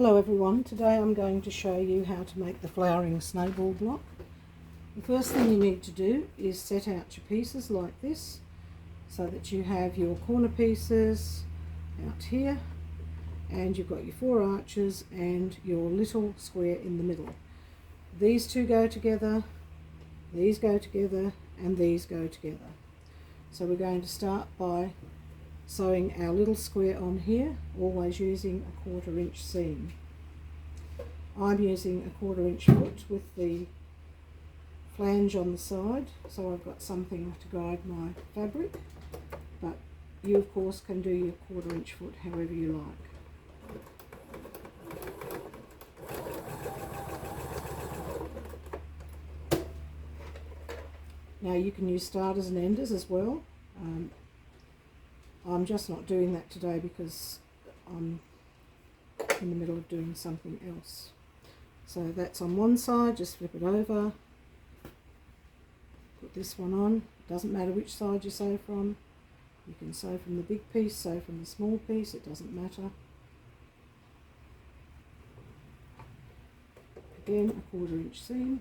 Hello everyone, today I'm going to show you how to make the flowering snowball block. The first thing you need to do is set out your pieces like this so that you have your corner pieces out here and you've got your 4 arches and your little square in the middle. These two go together, these go together and these go together. So we're going to start by sewing our little square on here, always using a 1/4 inch seam. I'm using a 1/4 inch foot with the flange on the side, so I've got something to guide my fabric, but you of course can do your 1/4 inch foot however you like. Now you can use starters and enders as well. I'm just not doing that today because I'm in the middle of doing something else. So that's on one side, just flip it over, put this one on. It doesn't matter which side you sew from. You can sew from the big piece, sew from the small piece, it doesn't matter. Again, a 1/4 inch seam.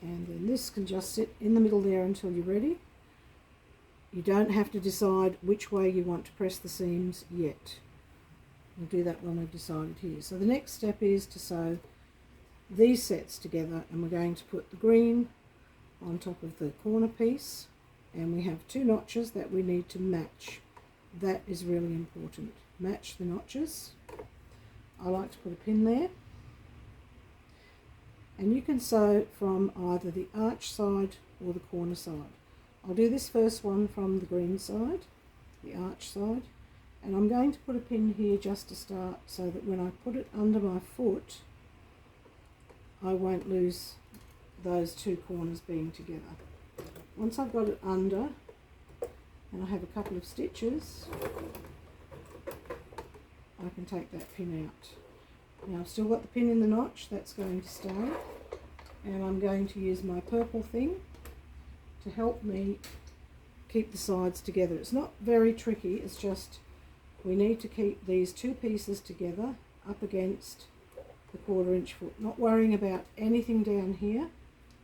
And then this can just sit in the middle there until you're ready. You don't have to decide which way you want to press the seams yet. We'll do that when we've decided here. So the next step is to sew these sets together, and we're going to put the green on top of the corner piece, and we have 2 notches that we need to match. That is really important. Match the notches. I like to put a pin there. And you can sew from either the arch side or the corner side. I'll do this first one from the green side, the arch side, and I'm going to put a pin here just to start so that when I put it under my foot I won't lose those 2 corners being together. Once I've got it under and I have a couple of stitches, I can take that pin out. Now I've still got the pin in the notch, that's going to stay, and I'm going to use my purple thing to help me keep the sides together. It's not very tricky, it's just we need to keep these 2 pieces together up against the 1/4 inch foot, not worrying about anything down here,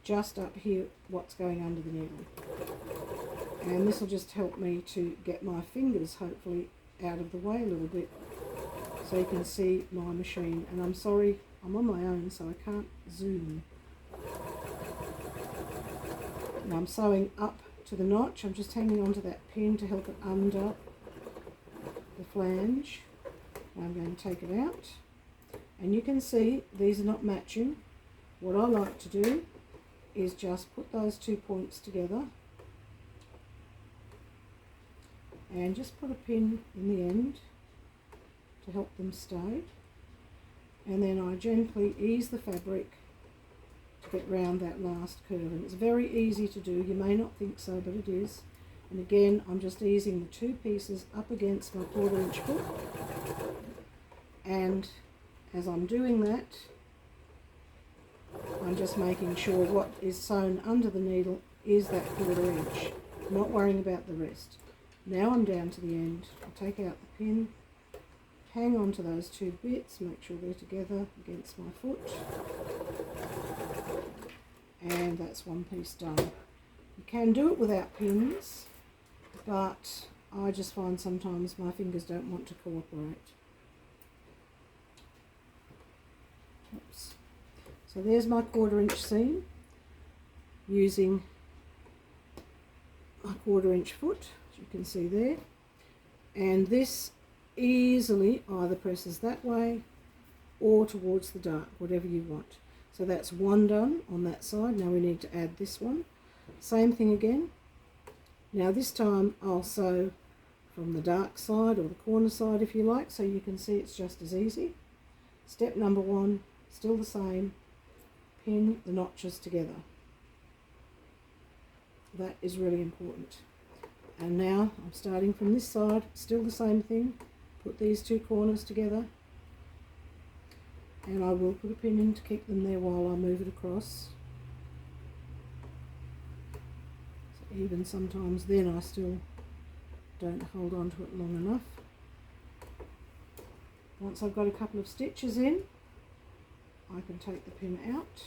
just up here what's going under the needle. And this will just help me to get my fingers hopefully out of the way a little bit, so you can see my machine. And I'm sorry, I'm on my own so I can't zoom. Now I'm sewing up to the notch, I'm just hanging onto that pin to help it under the flange. Now I'm going to take it out, and you can see these are not matching. What I like to do is just put those 2 points together and just put a pin in the end to help them stay, and then I gently ease the fabric to get round that last curve. And it's very easy to do, you may not think so, but it is. And again, I'm just easing the 2 pieces up against my 1/4 inch foot, and as I'm doing that I'm just making sure what is sewn under the needle is that 1/4 inch, not worrying about the rest. Now I'm down to the end, I'll take out the pin, hang on to those 2 bits, make sure they're together against my foot, and that's 1 piece done. You can do it without pins, but I just find sometimes my fingers don't want to cooperate. Oops. So there's my 1/4 inch seam using my 1/4 inch foot, as you can see there, and this easily either presses that way or towards the dark, whatever you want. So that's 1 done on that side. Now we need to add this one. Same thing again. Now this time I'll sew from the dark side or the corner side if you like, so you can see it's just as easy. Step number 1, still the same, pin the notches together. That is really important. And now I'm starting from this side, still the same thing, put these 2 corners together, and I will put a pin in to keep them there while I move it across. So even sometimes then I still don't hold on to it long enough. Once I've got a couple of stitches in, I can take the pin out.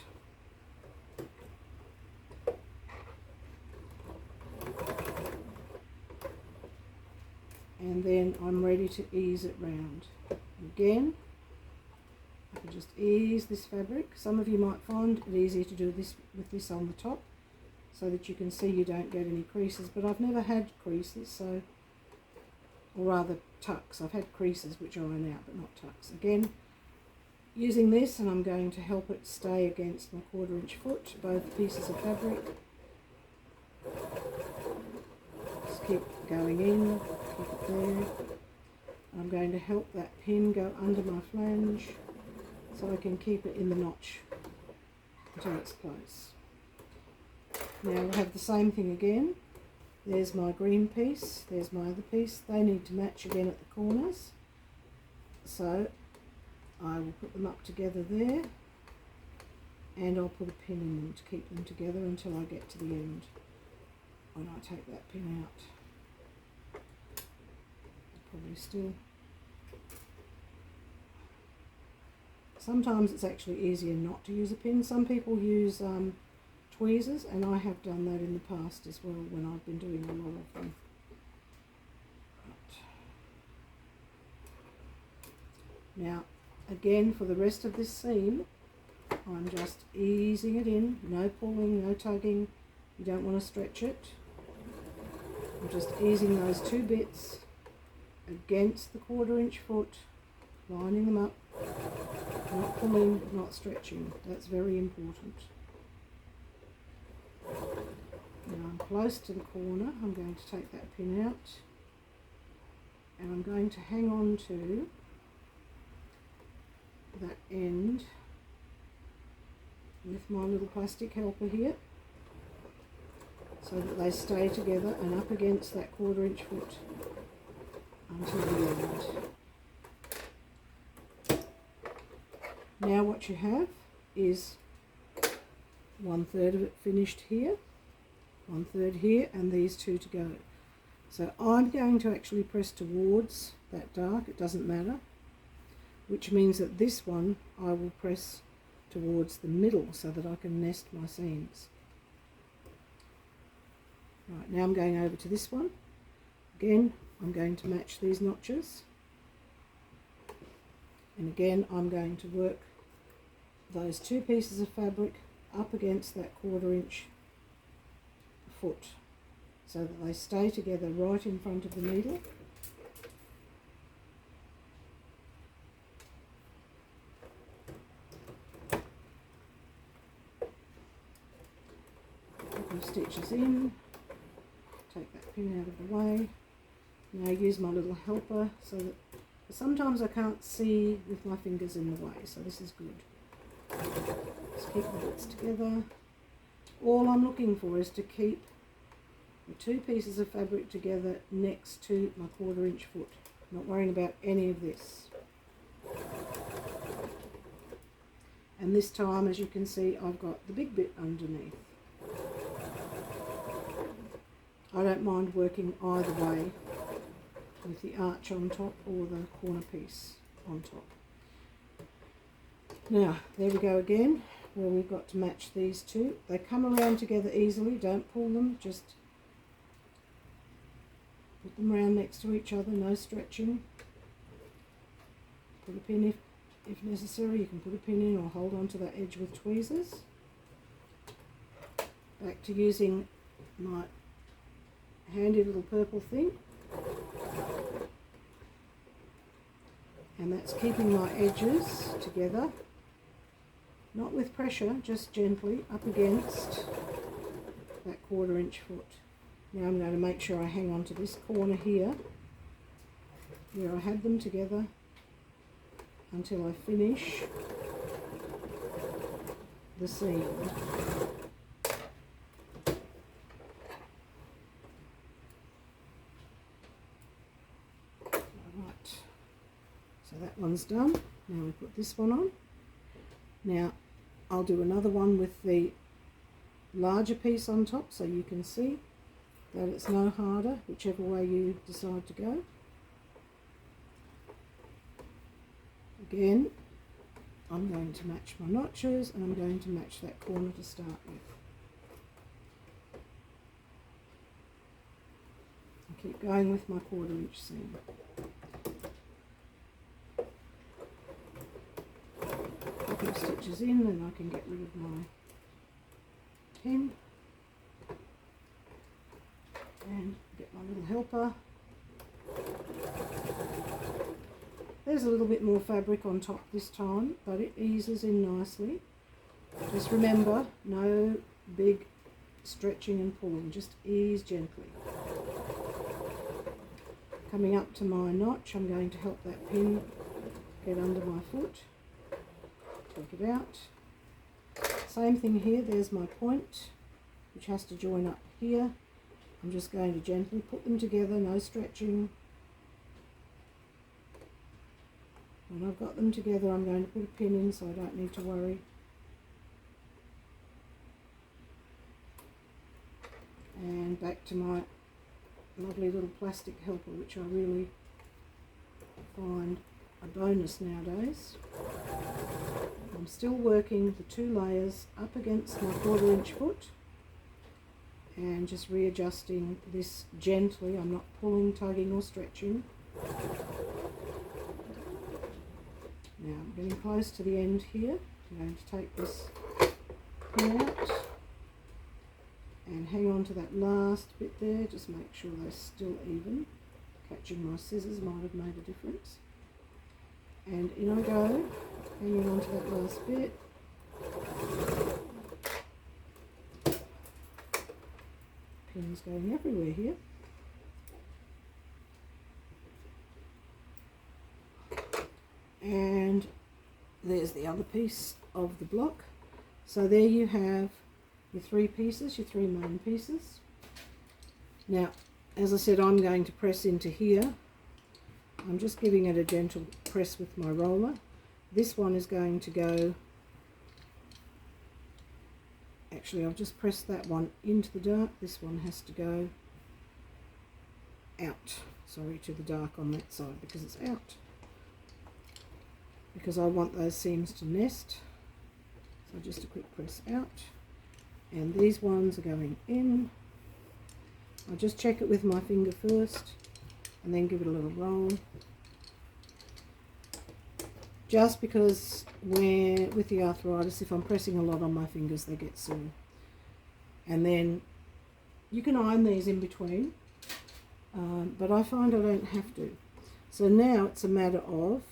And then I'm ready to ease it round. Again, I can just ease this fabric. Some of you might find it easier to do this with this on the top so that you can see you don't get any creases, but I've never had creases, so, or rather tucks. I've had creases which iron out but not tucks. Again, using this, and I'm going to help it stay against my 1/4 inch foot, both pieces of fabric. Just keep going in, keep it there. I'm going to help that pin go under my flange so I can keep it in the notch until it's close. Now we'll have the same thing again. There's my green piece, there's my other piece. They need to match again at the corners. So I will put them up together there, and I'll put a pin in them to keep them together until I get to the end when I take that pin out. Probably still. Sometimes it's actually easier not to use a pin. Some people use tweezers, and I have done that in the past as well when I've been doing a lot of them. Now again, for the rest of this seam, I'm just easing it in, no pulling, no tugging. You don't want to stretch it. I'm just easing those two bits against the 1/4 inch foot, lining them up, not pulling, not stretching. That's very important. Now I'm close to the corner. I'm going to take that pin out, and I'm going to hang on to that end with my little plastic helper here so that they stay together and up against that 1/4 inch foot until the end. Now what you have is 1/3 of it finished here, 1/3 here, and these two to go. So I'm going to actually press towards that dark, it doesn't matter, which means that this one I will press towards the middle so that I can nest my seams. Right, now I'm going over to this one. Again, I'm going to match these notches, and again I'm going to work those two pieces of fabric up against that 1/4 inch foot so that they stay together right in front of the needle. Couple of stitches in, take that pin out of the way. Now use my little helper so that sometimes I can't see with my fingers in the way, so this is good. Just keep the bits together. All I'm looking for is to keep the two pieces of fabric together next to my 1/4 inch foot. I'm not worrying about any of this. And this time, as you can see, I've got the big bit underneath. I don't mind working either way with the arch on top or the corner piece on top. Now, there we go again, where we've got to match these two. They come around together easily, don't pull them, just put them around next to each other, no stretching. Put a pin if necessary, you can put a pin in or hold on to that edge with tweezers. Back to using my handy little purple thing. And that's keeping my edges together, not with pressure, just gently up against that 1/4 inch foot. Now I'm going to make sure I hang on to this corner here where I had them together until I finish the seam. Right, so that one's done. Now we put this one on. Now I'll do another one with the larger piece on top so you can see that it's no harder, whichever way you decide to go. Again, I'm going to match my notches and I'm going to match that corner to start with. I keep going with my 1/4 inch seam. A couple of stitches in and I can get rid of my pin and get my little helper. There's a little bit more fabric on top this time, but it eases in nicely. Just remember, no big stretching and pulling, just ease gently. Coming up to my notch, I'm going to help that pin get under my foot. Take it out. Same thing here, there's my point, which has to join up here. I'm just going to gently put them together, no stretching. When I've got them together, I'm going to put a pin in so I don't need to worry. And back to my lovely little plastic helper, which I really find a bonus nowadays. I'm still working the 2 layers up against my 1/4 inch foot and just readjusting this gently. I'm not pulling, tugging or stretching. Now I'm getting close to the end here. I'm going to take this pin out and hang on to that last bit there. Just make sure they're still even. Catching my scissors might have made a difference. And in I go, hanging on to that last bit. Pins going everywhere here. And there's the other piece of the block. So there you have your 3 pieces, your 3 main pieces. Now, as I said, I'm going to press into here. I'm just giving it a gentle press with my roller. This one is going to go, actually I've just pressed that one into the dark. This one has to go out, sorry, to the dark on that side because it's out. Because I want those seams to nest. So just a quick press out. And these ones are going in. I'll just check it with my finger first and then give it a little roll. Just because with the arthritis, if I'm pressing a lot on my fingers, they get sore. And then you can iron these in between, but I find I don't have to. So now it's a matter of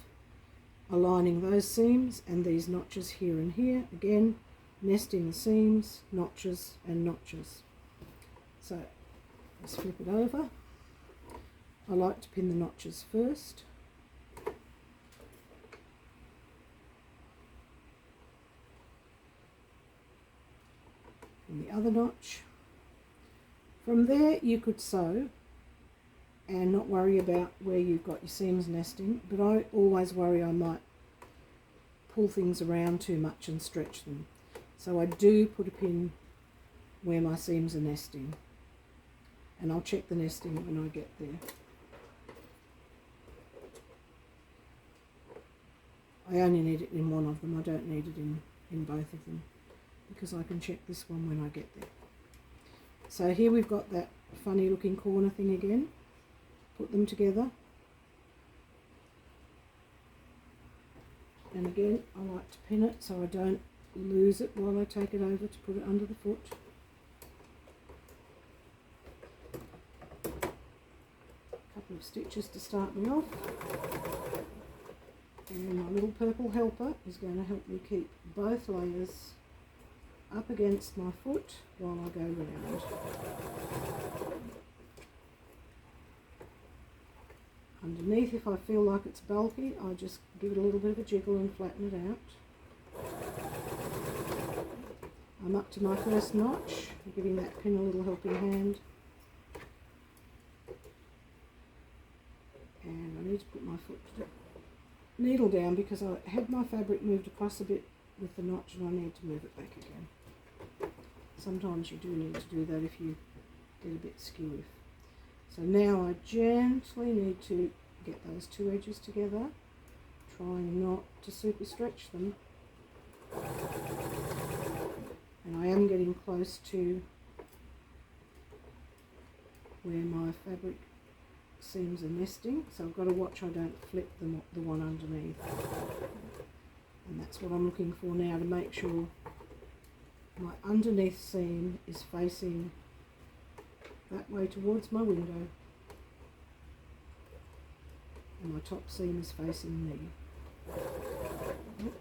aligning those seams and these notches here and here. Again, nesting the seams, notches and notches. So let's flip it over. I like to pin the notches first. And the other notch. From there you could sew and not worry about where you've got your seams nesting, but I always worry I might pull things around too much and stretch them. So I do put a pin where my seams are nesting, and I'll check the nesting when I get there. I only need it in one of them, I don't need it in both of them, because I can check this one when I get there. So here we've got that funny looking corner thing again. Put them together, and again I like to pin it so I don't lose it while I take it over to put it under the foot. A couple of stitches to start me off, and my little purple helper is going to help me keep both layers up against my foot while I go round. Underneath, if I feel like it's bulky, I just give it a little bit of a jiggle and flatten it out. I'm up to my first notch, I'm giving that pin a little helping hand. And I need to put my needle down because I had my fabric moved across a bit with the notch and I need to move it back again. Sometimes you do need to do that if you get a bit skew. So now I gently need to get those two edges together, trying not to super stretch them. And I am getting close to where my fabric seams are nesting, so I've got to watch I don't flip the one underneath. And that's what I'm looking for now, to make sure my underneath seam is facing that way towards my window and my top seam is facing me. And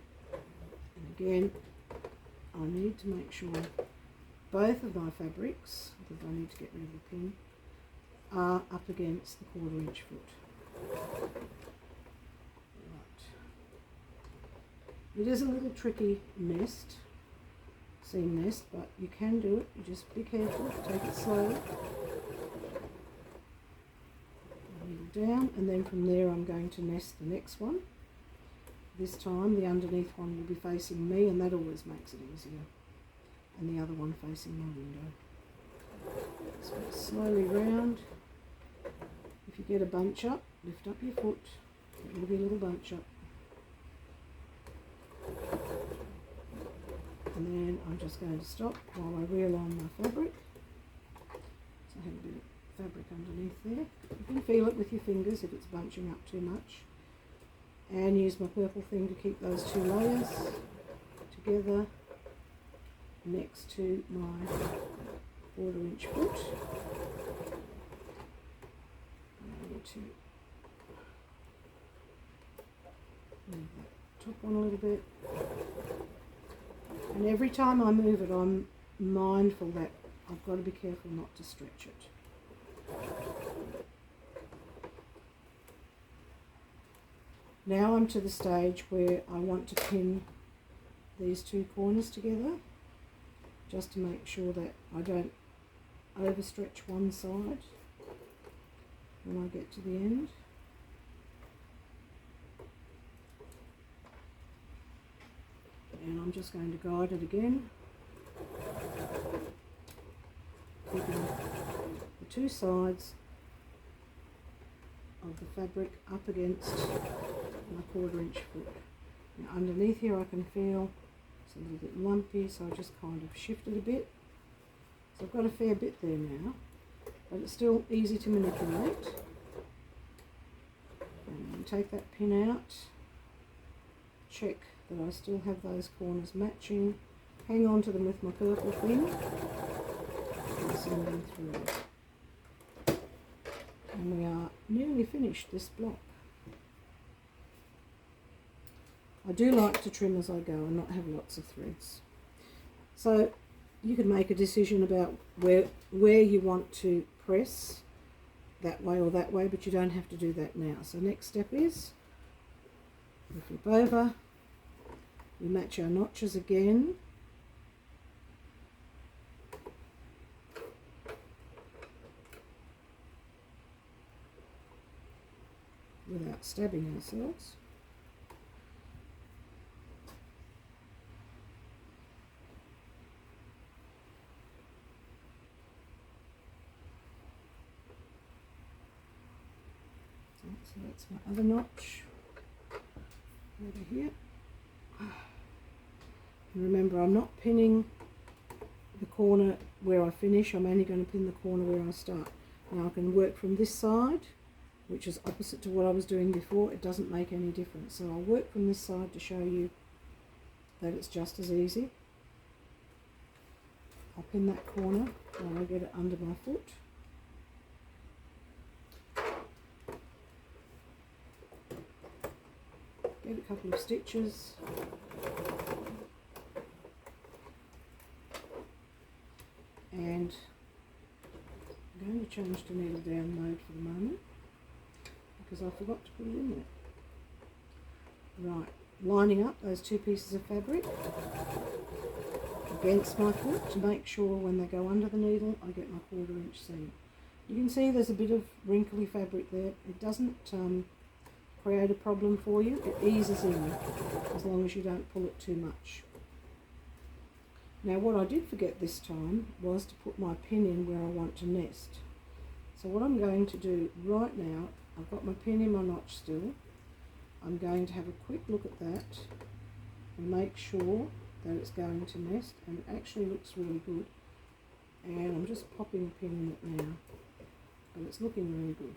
again, I need to make sure both of my fabrics, I think I need to get rid of the pin, are up against the 1/4 inch foot. Right. It is a little tricky nest, seam nest, but you can do it. You just be careful, take it slowly. Needle down, and then from there I'm going to nest the next one. This time the underneath one will be facing me, and that always makes it easier. And the other one facing my window. So slowly round. If you get a bunch up, lift up your foot. It will be a little bunch up. And then I'm just going to stop while I realign my fabric. So I have a bit of fabric underneath there. You can feel it with your fingers if it's bunching up too much. And use my purple thing to keep those two layers together next to my 1/4 inch foot. And I need to move that top one a little bit. And every time I move it, I'm mindful that I've got to be careful not to stretch it. Now I'm to the stage where I want to pin these two corners together, just to make sure that I don't overstretch one side when I get to the end. And I'm just going to guide it again, keeping the two sides of the fabric up against my 1/4 inch foot. Now underneath here I can feel it's a little bit lumpy, so I just kind of shift it a bit. So I've got a fair bit there now, but it's still easy to manipulate. And then take that pin out, check that I still have those corners matching, hang on to them with my purple thing, and send them through. And we are nearly finished this block. I do like to trim as I go and not have lots of threads. So you can make a decision about where you want to press, that way or that way, but you don't have to do that now. So next step is we flip over, we match our notches again, without stabbing ourselves. So that's my other notch over here. And remember, I'm not pinning the corner where I finish, I'm only going to pin the corner where I start. Now I can work from this side, which is opposite to what I was doing before. It doesn't make any difference. So I'll work from this side to show you that it's just as easy. I'll pin that corner and I'll get it under my foot. Get a couple of stitches. And I'm going to change to needle down mode for the moment, because I forgot to put it in there. Right, lining up those two pieces of fabric against my foot to make sure when they go under the needle I get my 1/4 inch seam. You can see there's a bit of wrinkly fabric there. It doesn't create a problem for you. It eases in as long as you don't pull it too much. Now what I did forget this time was to put my pin in where I want to nest. So what I'm going to do right now, I've got my pin in my notch still. I'm going to have a quick look at that and make sure that it's going to nest, and it actually looks really good. And I'm just popping a pin in it now, but it's looking really good.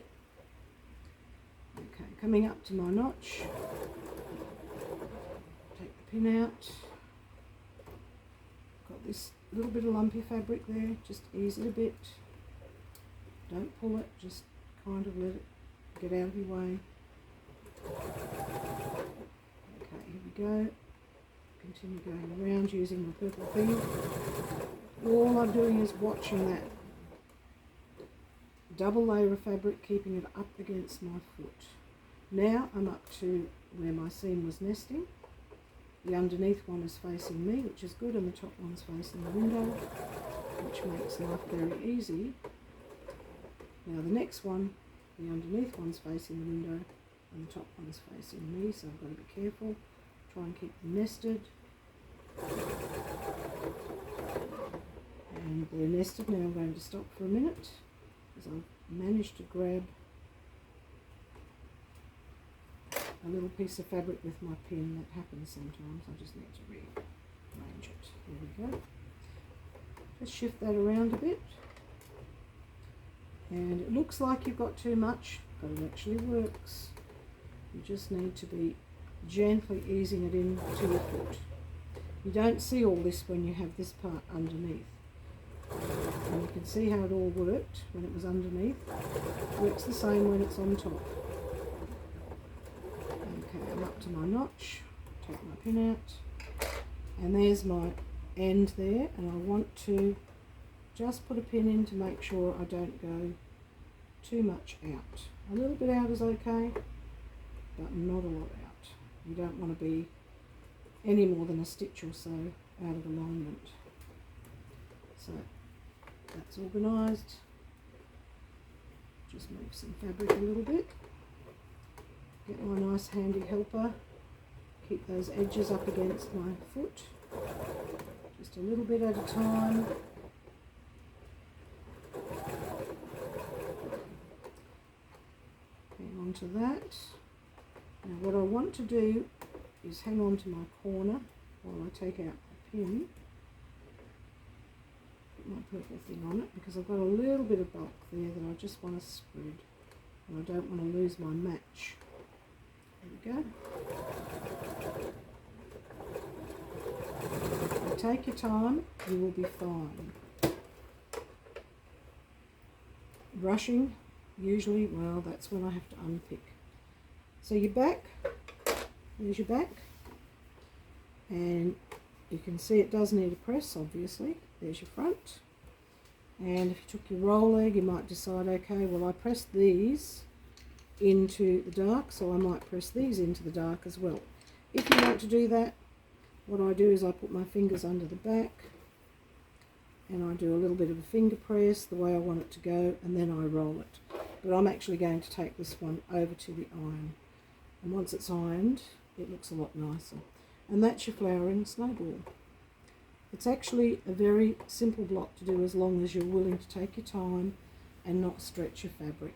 Okay, coming up to my notch, take the pin out. Got this little bit of lumpy fabric there, just ease it a bit. Don't pull it, just kind of let it get out of your way. Okay, here we go. Continue going around using my purple thing. All I'm doing is watching that double layer of fabric, keeping it up against my foot. Now I'm up to where my seam was nesting. The underneath one is facing me, which is good, and the top one's facing the window, which makes life very easy. Now the next one, the underneath one's facing the window, and the top one's facing me, so I've got to be careful. Try and keep them nested. And they're nested. Now I'm going to stop for a minute, because I've managed to grab a little piece of fabric with my pin. That happens sometimes. I just need to rearrange it. There we go. Just shift that around a bit. And it looks like you've got too much, but it actually works. You just need to be gently easing it into your foot. You don't see all this when you have this part underneath. And you can see how it all worked when it was underneath. It works the same when it's on top. Okay, I'm up to my notch. Take my pin out. And there's my end there. And I want to just put a pin in to make sure I don't go too much out. A little bit out is okay, but not a lot out. You don't want to be any more than a stitch or so out of alignment. So that's organised. Just move some fabric a little bit. Get my nice handy helper. Keep those edges up against my foot. Just a little bit at a time. Hang on to that. Now what I want to do is hang on to my corner while I take out the pin. Put my purple thing on it, because I've got a little bit of bulk there that I just want to spread, and I don't want to lose my match. There we go. If you take your time, you will be fine. Rushing, usually, well, that's when I have to unpick. So your back, there's your back, and you can see it does need a press, obviously. There's your front, and if you took your roll leg, you might decide, okay, well, I pressed these into the dark, so I might press these into the dark as well. If you want to do that, what I do is I put my fingers under the back, and I do a little bit of a finger press the way I want it to go, and then I roll it. But I'm actually going to take this one over to the iron. And once it's ironed, it looks a lot nicer. And that's your flowering snowball. It's actually a very simple block to do, as long as you're willing to take your time and not stretch your fabric.